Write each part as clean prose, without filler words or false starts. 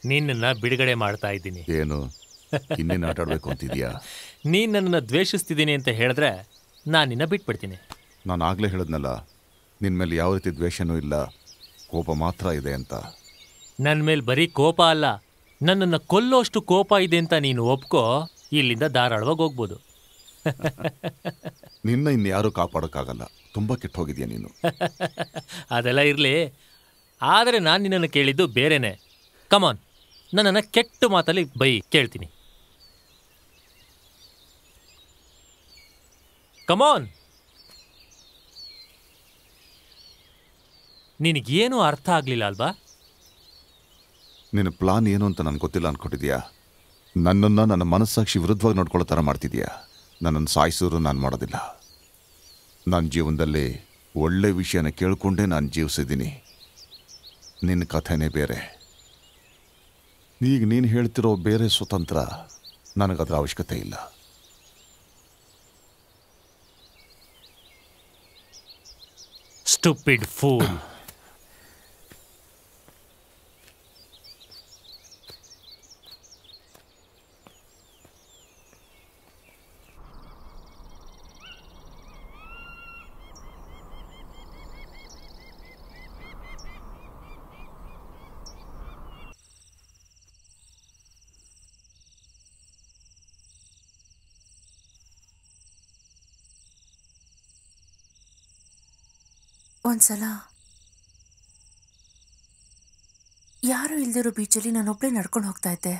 ನಿನ್ನನ್ನು ಬಿಡುಗಡೆ ಮಾಡ್ತಾ ಇದ್ದೀನಿ. ಏನು ಇನ್ನೇನು ಆಟ ಆಡಬೇಕು ಅಂತಿದ್ಯಾ? ನೀನು ನನ್ನನ್ನು ದ್ವೇಷಿಸ್ತಿದ್ದೀನಿ ಅಂತ ಹೇಳಿದ್ರೆ ನಾನು ನಿನ್ನ ಬಿಟ್ಬಿಡ್ತೀನಿ. ನಾನು ಆಗಲೇ ಹೇಳಿದ್ನಲ್ಲ, ನಿನ್ನ ಮೇಲೆ ಯಾವ ರೀತಿ ದ್ವೇಷನೂ ಇಲ್ಲ, ಕೋಪ ಮಾತ್ರ ಇದೆ ಅಂತ. ನನ್ನ ಮೇಲೆ ಬರೀ ಕೋಪ ಅಲ್ಲ, ನನ್ನನ್ನು ಕೊಲ್ಲೋಷ್ಟು ಕೋಪ ಇದೆ ಅಂತ ನೀನು ಒಪ್ಕೋ, ಇಲ್ಲಿಂದ ಧಾರಾಳವಾಗಿ ಹೋಗ್ಬೋದು. ನಿನ್ನ ಇನ್ಯಾರೂ ಕಾಪಾಡೋಕ್ಕಾಗಲ್ಲ, ತುಂಬ ಕೆಟ್ಟು ಹೋಗಿದ್ಯಾ ನೀನು. ಅದೆಲ್ಲ ಇರಲಿ, ಆದರೆ ನಾನು ನಿನ್ನನ್ನು ಕೇಳಿದ್ದು ಬೇರೆನೆ. ಕಮಾನ್, ನನ್ನನ್ನು ಕೆಟ್ಟ ಮಾತಲ್ಲಿ ಬೈ ಕೇಳ್ತೀನಿ. ಕಮಾನ್. ನಿನಗೇನು ಅರ್ಥ ಆಗಲಿಲ್ಲ ಅಲ್ವಾ? ನಿನ್ನ ಪ್ಲಾನ್ ಏನು ಅಂತ ನನಗೆ ಗೊತ್ತಿಲ್ಲ ಅಂದ್ಕೊಟ್ಟಿದ್ಯಾ? ನನ್ನನ್ನು ನನ್ನ ಮನಸ್ಸಾಕ್ಷಿ ವಿರುದ್ಧವಾಗಿ ನೋಡ್ಕೊಳ್ಳೋ ಥರ ಮಾಡ್ತಿದ್ಯಾ. ನನ್ನನ್ನು ಸಾಯಿಸಿದ್ರು ನಾನು ಮಾಡೋದಿಲ್ಲ. ನನ್ನ ಜೀವನದಲ್ಲಿ ಒಳ್ಳೆ ವಿಷಯನ ಕೇಳಿಕೊಂಡೇ ನಾನು ಜೀವಿಸಿದ್ದೀನಿ. ನಿನ್ನ ಕಥೆನೇ ಬೇರೆ. ಈಗ ನೀನು ಹೇಳ್ತಿರೋ ಬೇರೆ ಸ್ವತಂತ್ರ ನನಗದರ ಅವಶ್ಯಕತೆ ಇಲ್ಲ. Stupid fool. ಒಂದ್ಸಲ ಯಾರು ಇಲ್ದಿರೋ ಬೀಚಲ್ಲಿ ನಾನೊಬ್ಬಳೇ ನಡ್ಕೊಂಡು ಹೋಗ್ತಾ ಇದ್ದೆ.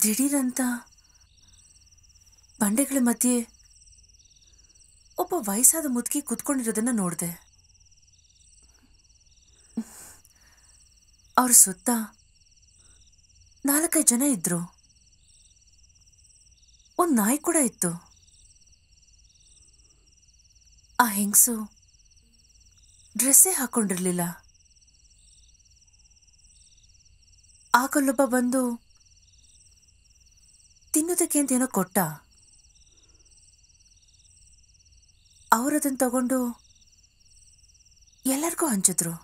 ದಿಢೀರಂತ ಬಂಡೆಗಳ ಮಧ್ಯೆ ಒಬ್ಬ ವಯಸ್ಸಾದ ಮುದುಕಿ ಕುತ್ಕೊಂಡಿರೋದನ್ನ ನೋಡಿದೆ. ಅವ್ರ ಸುತ್ತ 4-5 ಜನ ಇದ್ರು. ಒಂದು ನಾಯಿ ಕೂಡ ಇತ್ತು. ಆ ಹೆಂಗಸು ಡ್ರೆಸ್ಸೇ ಹಾಕೊಂಡಿರ್ಲಿಲ್ಲ. ಆಗಲ್ಲೊಬ್ಬ ಬಂದು ತಿನ್ನೋದಕ್ಕೆ ಅಂತ ಏನೋ ಕೊಟ್ಟ. ಅವರದನ್ನು ತಗೊಂಡು ಎಲ್ಲರಿಗೂ ಹಂಚಿದ್ರು.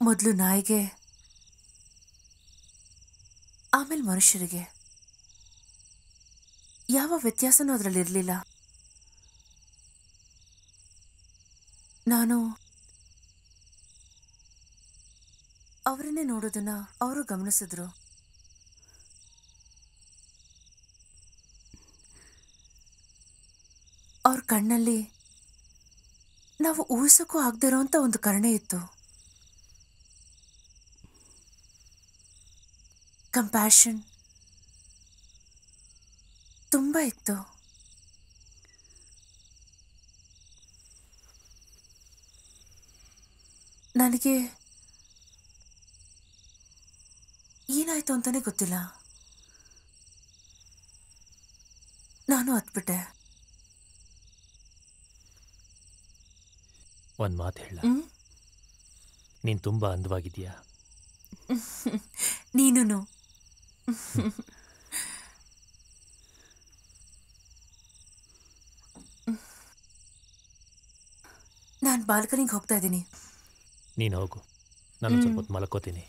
ಮೊದಲು ನಾಯಿಗೆ, ಆಮೇಲೆ ಮನುಷ್ಯರಿಗೆ. ಯಾವ ವ್ಯತ್ಯಾಸನೂ ಅದರಲ್ಲಿರಲಿಲ್ಲ. ನಾನು ಅವರನ್ನೇ ನೋಡೋದನ್ನ ಅವರು ಗಮನಿಸಿದ್ರು. ಅವ್ರ ಕಣ್ಣಲ್ಲಿ ನಾವು ಊಹಿಸೋಕ್ಕೂ ಆಗದೆ ಇರೋಂಥ ಒಂದು ಕರುಣೆ ಇತ್ತು. ಕಂಪ್ಯಾಷನ್ ತುಂಬ ಇತ್ತು. ನನಗೆ ಏನಾಯ್ತು ಅಂತಾನೆ ಗೊತ್ತಿಲ್ಲ. ನಾನು ಹತ್ಬಿಟ್ಟೆ. ಒಂದು ಮಾತು ಹೇಳ, ನೀನು ತುಂಬಾ ಅಂದವಾಗಿದ್ದೀಯಾ. ನೀನು ನಾನು ಬಾಲ್ಕನಿಗೆ ಹೋಗ್ತಾ ಇದ್ದೀನಿ. ನೀನು ಹೋಗು, ನಾನು ಸ್ವಲ್ಪ ಹೊತ್ತು ಮಲ್ಕೋತೀನಿ.